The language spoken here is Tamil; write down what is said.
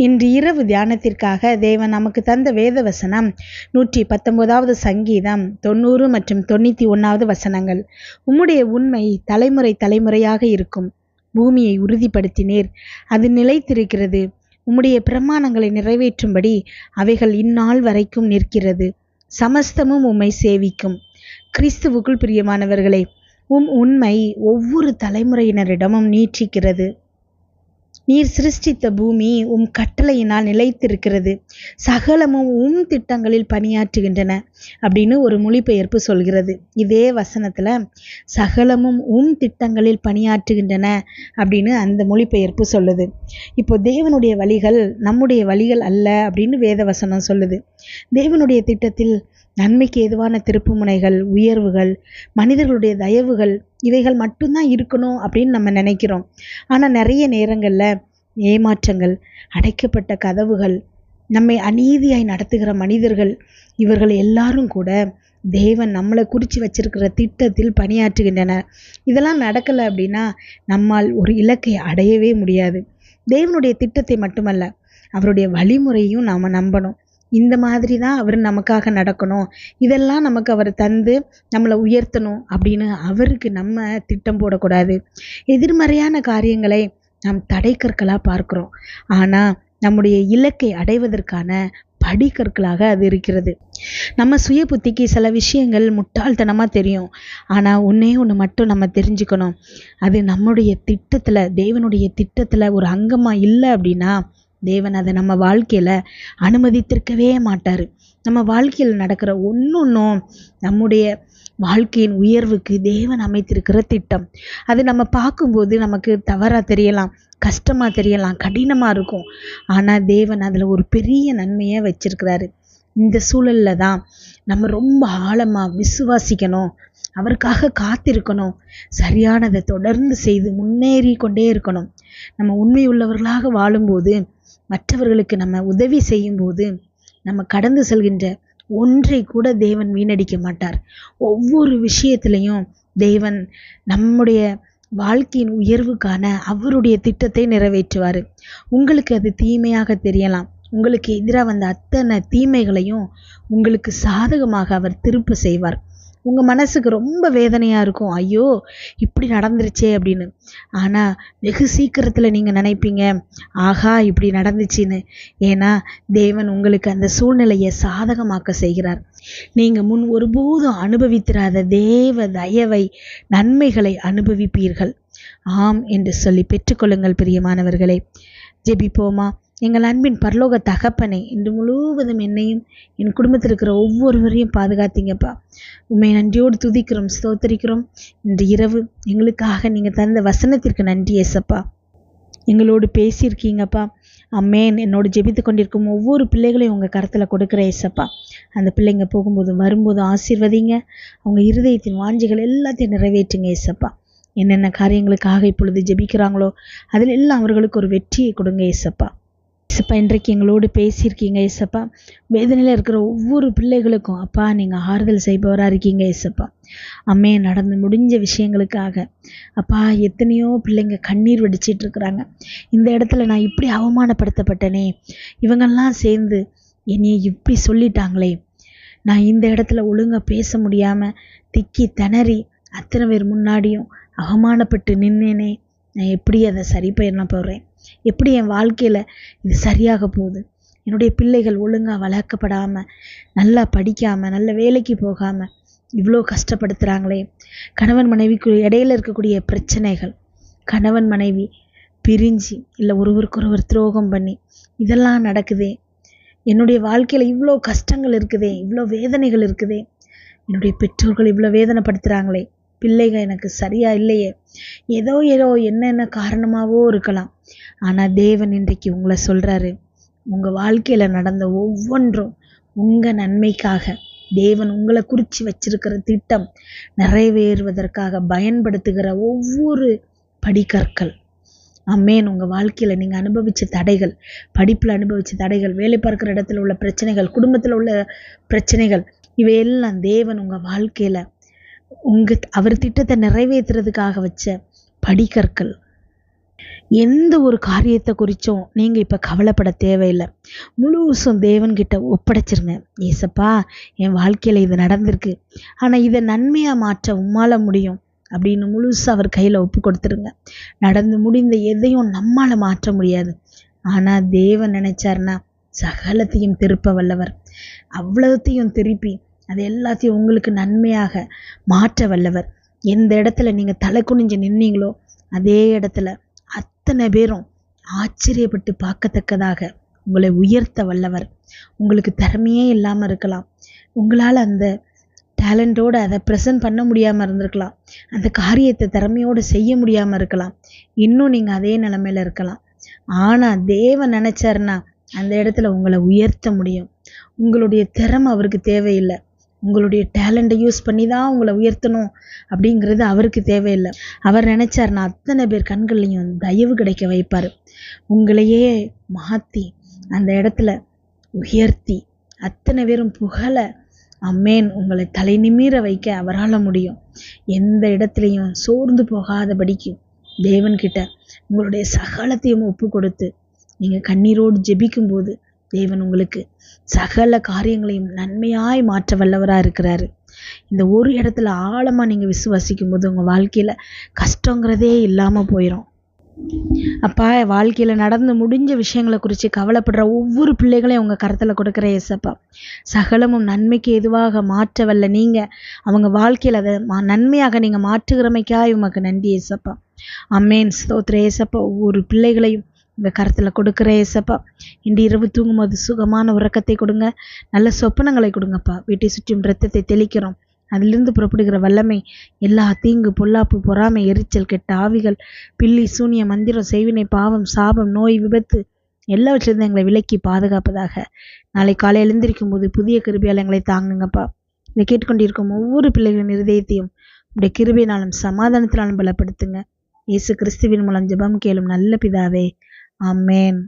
இன்று இரவு தியானத்திற்காக தேவன் நமக்கு தந்த வேத வசனம் 119வது சங்கீதம் 90 மற்றும் 91வது வசனங்கள். உம்முடைய உண்மை தலைமுறை தலைமுறையாக இருக்கும். பூமியை உறுதிப்படுத்தினீர், அது நிலைத்திருக்கிறது. உம்முடைய பிரமாணங்களை நிறைவேற்றும்படி அவைகள் இந்நாள் வரைக்கும் நிற்கிறது. சமஸ்தமும் உம்மை சேவிக்கும். கிறிஸ்துவுக்குள் பிரியமானவர்களே, உண்மை ஒவ்வொரு தலைமுறையினரிடமும் நீட்டிக்கிறது. நீர் சிருஷ்டித்த பூமி உம் கட்டளையினால் நிலைத்திருக்கிறது. சகலமும் உம் திட்டங்களில் பணியாற்றுகின்றன அப்படின்னு ஒரு மொழிபெயர்ப்பு சொல்கிறது. இதே வசனத்துல சகலமும் உம் திட்டங்களில் பணியாற்றுகின்றன அப்படின்னு அந்த மொழிபெயர்ப்பு சொல்லுது. இப்போ தேவனுடைய வழிகள் நம்முடைய வழிகள் அல்ல அப்படின்னு வேத வசனம் சொல்லுது. தேவனுடைய திட்டத்தில் நன்மைக்கு ஏதுவான திருப்பு முனைகள், உயர்வுகள், மனிதர்களுடைய தயவுகள் இவைகள் மட்டும்தான் இருக்கணும் அப்படின்னு நம்ம நினைக்கிறோம். ஆனால் நிறைய நேரங்களில் ஏமாற்றங்கள், அடைக்கப்பட்ட கதவுகள், நம்மை அநீதியாய் நடத்துகிற மனிதர்கள், இவர்கள் எல்லாரும் கூட தேவன் நம்மளை குறித்து வச்சிருக்கிற திட்டத்தில் பணியாற்றுகின்றனர். இதெல்லாம் நடக்கலை அப்படின்னா நம்மால் ஒரு இலக்கை அடையவே முடியாது. தேவனுடைய திட்டத்தை மட்டுமல்ல, அவருடைய வழிமுறையும் நாம் நம்பணும். இந்த மாதிரி தான் அவர் நமக்காக நடக்கணும், இதெல்லாம் நமக்கு அவர் தந்து நம்மளை உயர்த்தணும் அப்படின்னு அவருக்கு நம்ம திட்டம் போடக்கூடாது. எதிர்மறையான காரியங்களை நாம் தடைக்கற்களாக பார்க்கிறோம், ஆனால் நம்முடைய இலக்கை அடைவதற்கான படிக்கற்களாக அது இருக்கிறது. நம்ம சுய புத்திக்கு சில விஷயங்கள் முட்டாள்தனமாக தெரியும், ஆனால் ஒன்று மட்டும் நம்ம தெரிஞ்சுக்கணும். அது நம்முடைய திட்டத்தில், தேவனுடைய திட்டத்தில் ஒரு அங்கமாக இல்லை அப்படின்னா தேவன் அதை நம்ம வாழ்க்கையில் அனுமதித்திருக்கவே மாட்டார். நம்ம வாழ்க்கையில் நடக்கிற ஒன்றும் நம்முடைய வாழ்க்கையின் உயர்வுக்கு தேவன் அமைத்திருக்கிற திட்டம். அது நம்ம பார்க்கும்போது நமக்கு தவறாக தெரியலாம், கஷ்டமாக தெரியலாம், கடினமாக இருக்கும். ஆனால் தேவன் அதில் ஒரு பெரிய நன்மையை வச்சிருக்கிறாரு. இந்த சூழலில் தான் நம்ம ரொம்ப ஆழமாக விசுவாசிக்கணும், அவருக்காக காத்திருக்கணும், சரியானதை தொடர்ந்து செய்து முன்னேறி கொண்டே இருக்கணும். நம்ம உண்மை உள்ளவர்களாக வாழும்போது, மற்றவர்களுக்கு நம்ம உதவி செய்யும்போது, நம்ம கடந்து செல்கின்ற ஒன்றை கூட தேவன் வீணடிக்க மாட்டார். ஒவ்வொரு விஷயத்திலையும் தேவன் நம்முடைய வாழ்க்கையின் உயர்வுக்கான அவருடைய திட்டத்தை நிறைவேற்றுவார். உங்களுக்கு அது தீமையாக தெரியலாம், உங்களுக்கு எதிராக வந்த அத்தனை தீமைகளையும் உங்களுக்கு சாதகமாக அவர் திருப்ப செய்வார். உங்கள் மனசுக்கு ரொம்ப வேதனையாக இருக்கும், ஐயோ இப்படி நடந்துருச்சே அப்படின்னு. ஆனால் வெகு சீக்கிரத்தில் நீங்கள் நினைப்பீங்க, ஆகா இப்படி நடந்துச்சின்னு. ஏன்னா தேவன் உங்களுக்கு அந்த சூழ்நிலையை சாதகமாக்க செய்கிறார். நீங்கள் முன் ஒருபோதும் அனுபவித்திராத தேவ தயவை, நன்மைகளை அனுபவிப்பீர்கள். ஆம் என்று சொல்லி பெற்றுக்கொள்ளுங்கள் பிரியமானவர்களே. ஜெபிப்போமா. எங்கள் அன்பின் பரலோக தகப்பனே, இன்று முழுவதும் என்னையும் என் குடும்பத்தில் இருக்கிற ஒவ்வொருவரையும் பாதுகாத்தீங்கப்பா. உண்மை நன்றியோடு துதிக்கிறோம், ஸ்தோத்தரிக்கிறோம். இன்று இரவு எங்களுக்காக நீங்கள் தந்த வசனத்திற்கு நன்றி ஏசப்பா. எங்களோடு பேசியிருக்கீங்கப்பா. அம்மேன். என்னோடு ஜெபித்து கொண்டிருக்கும் ஒவ்வொரு பிள்ளைகளையும் உங்கள் கரத்தில் கொடுக்குற ஏசப்பா. அந்த பிள்ளைங்க போகும்போதும் வரும்போதும் ஆசீர்வதிங்க. அவங்க இருதயத்தின் வாஞ்சிகள் எல்லாத்தையும் நிறைவேற்றுங்க ஏசப்பா. என்னென்ன காரியங்களுக்காக இப்பொழுது ஜெபிக்கிறாங்களோ அதில் எல்லாம் அவர்களுக்கு ஒரு வெற்றியை கொடுங்க ஏசப்பா. ஏசப்பா, இன்றைக்கு எங்களோடு பேசியிருக்கீங்க ஏசப்பா. வேதனையில் இருக்கிற ஒவ்வொரு பிள்ளைகளுக்கும் அப்பா நீங்கள் ஆறுதல் செய்பவராக இருக்கீங்க ஏசப்பா. அம்மே, நடந்து முடிஞ்ச விஷயங்களுக்காக அப்பா எத்தனையோ பிள்ளைங்க கண்ணீர் வடிச்சிட்டு இருக்கிறாங்க. இந்த இடத்துல நான் இப்படி அவமானப்படுத்தப்பட்டனே, இவங்கெல்லாம் சேர்ந்து என்னைய இப்படி சொல்லிட்டாங்களே, நான் இந்த இடத்துல ஒழுங்காக பேச முடியாமல் திக்கி திணறி அத்தனை பேர் முன்னாடியும் அவமானப்பட்டு நின்னேனே, நான் எப்படி அதை சரி பண்ண போகிறேன், எப்படி என் வாழ்க்கையில் இது சரியாக போகுது, என்னுடைய பிள்ளைகள் ஒழுங்காக வளர்க்கப்படாமல், நல்லா படிக்காமல், நல்ல வேலைக்கு போகாமல் இவ்வளோ கஷ்டப்படுத்துகிறாங்களே, கணவன் மனைவிக்கு இடையில இருக்கக்கூடிய பிரச்சனைகள், கணவன் மனைவி பிரிஞ்சு இல்லை ஒருவருக்கொருவர் துரோகம் பண்ணி இதெல்லாம் நடக்குதே, என்னுடைய வாழ்க்கையில் இவ்வளோ கஷ்டங்கள் இருக்குதே, இவ்வளோ வேதனைகள் இருக்குதே, என்னுடைய பெற்றோர்கள் இவ்வளோ வேதனைப்படுத்துகிறாங்களே, பிள்ளைகள் எனக்கு சரியா இல்லையே, ஏதோ என்னென்ன காரணமாகவோ இருக்கலாம். ஆனால் தேவன் இன்றைக்கு உங்களை சொல்கிறாரு, உங்கள் வாழ்க்கையில் நடந்த ஒவ்வொன்றும் உங்கள் நன்மைக்காக தேவன் உங்களை குறித்து வச்சிருக்கிற திட்டம் நிறைவேறுவதற்காக பயன்படுத்துகிற ஒவ்வொரு படிக்கற்கள். அம்மேன். உங்கள் வாழ்க்கையில் நீங்கள் அனுபவித்த தடைகள், படிப்பில் அனுபவித்த தடைகள், வேலை பார்க்குற இடத்துல உள்ள பிரச்சனைகள், குடும்பத்தில் உள்ள பிரச்சனைகள், இவையெல்லாம் தேவன் உங்கள் வாழ்க்கையில் அவர் திட்டத்தை நிறைவேற்றுறதுக்காக வச்ச படிக்கற்கள். எந்த ஒரு காரியத்தை குறித்தும் நீங்கள் இப்போ கவலைப்பட தேவையில்லை. முழுசும் தேவன்கிட்ட ஒப்படைச்சிருங்க. ஏசப்பா, என் வாழ்க்கையில் இது நடந்திருக்கு, ஆனால் இதை நன்மையாக மாற்ற உம்மால முடியும் அப்படின்னு முழுசாக அவர் கையில் ஒப்பு கொடுத்துருங்க. நடந்து முடிந்த எதையும் நம்மால் மாற்ற முடியாது, ஆனால் தேவன் நினைச்சார்னா சகலத்தையும் திருப்ப வல்லவர். அவ்வளவுத்தையும் திருப்பி அது எல்லாத்தையும் உங்களுக்கு நன்மையாக மாற்ற வல்லவர். எந்த இடத்துல நீங்கள் தலை குனிஞ்சு நின்னீங்களோ அதே இடத்துல அத்தனை பேரும் ஆச்சரியப்பட்டு பார்க்கத்தக்கதாக உங்களை உயர்த்த வல்லவர். உங்களுக்கு திறமையே இல்லாமல் இருக்கலாம், உங்களால் அந்த டேலண்டோடு அதை ப்ரெசன்ட் பண்ண முடியாமல் இருந்திருக்கலாம், அந்த காரியத்தை திறமையோடு செய்ய முடியாமல் இருக்கலாம், இன்னும் நீங்கள் அதே நிலைமையில் இருக்கலாம். ஆனால் தேவன் நினச்சாருன்னா அந்த இடத்துல உங்களை உயர்த்த முடியும். உங்களுடைய திறமை அவருக்கு தேவையில்லை, உங்களுடைய டேலண்ட்டை யூஸ் பண்ணி தான் உங்களை உயர்த்தணும் அப்படிங்கிறது அவருக்கு தேவையில்லை. அவர் நினைச்சார்னா அத்தனை பேர் கண்கள்லையும் தயவு கிடைக்க வைப்பார். உங்களையே மாற்றி அந்த இடத்துல உயர்த்தி அத்தனை பேரும் புகழ, அம்மேன், உங்களை தலை நிமிர வைக்க அவரால் முடியும். எந்த இடத்துலையும் சோர்ந்து போகாதபடிக்கு தேவன்கிட்ட உங்களுடைய சகலத்தையும் ஒப்பு கொடுத்து நீங்கள் கண்ணீரோடு ஜெபிக்கும்போது தேவன் உங்களுக்கு சகல காரியங்களையும் நன்மையாய் மாற்ற வல்லவராக இருக்கிறாரு. இந்த ஒரு இடத்துல ஆழமாக நீங்கள் விசுவாசிக்கும் போது உங்கள் வாழ்க்கையில் கஷ்டங்கிறதே இல்லாமல் போயிடும். அப்பா, வாழ்க்கையில் நடந்து முடிஞ்ச விஷயங்களை குறித்து கவலைப்படுற ஒவ்வொரு பிள்ளைகளையும் உங்கள் கரத்தில் கொடுக்குற ஏசப்பா, சகலமும் நன்மைக்கு எதுவாக மாற்ற வல்ல நீங்கள் அவங்க வாழ்க்கையில் அதை நன்மையாக நீங்கள் மாற்றுகிறமைக்காய் உமக்கு நன்றி ஏசப்பா. அம்மேன், ஸ்தோத்திர ஏசப்பா. ஒவ்வொரு பிள்ளைகளையும் உங்கள் கரத்தில் கொடுக்குற ஏசப்பா, இன்று இரவு தூங்கும்போது சுகமான உறக்கத்தை கொடுங்க, நல்ல சொப்பனங்களை கொடுங்கப்பா. வீட்டை சுற்றியும் இரத்தத்தை தெளிக்கிறோம், அதிலிருந்து புறப்படுகிற வல்லமை எல்லா தீங்கு, பொல்லாப்பு, பொறாமை, எரிச்சல், கெட்ட ஆவிகள், பில்லி, சூனிய, மந்திரம், செய்வினை, பாவம், சாபம், நோய், விபத்து எல்லாவற்றிலிருந்து எங்களை விலக்கி பாதுகாப்பதாக. நாளை காலை எழுந்திருக்கும் போது புதிய கிருபையால் எங்களை தாங்குங்கப்பா. இதை கேட்டுக்கொண்டிருக்கும் ஒவ்வொரு பிள்ளைகளின் இருதயத்தையும் உடைய கிருபையினாலும் சமாதானத்தினாலும் பலப்படுத்துங்க. இயேசு கிறிஸ்துவின் மூலம் ஜெபம் கேளும் நல்ல பிதாவே, ஆமென்.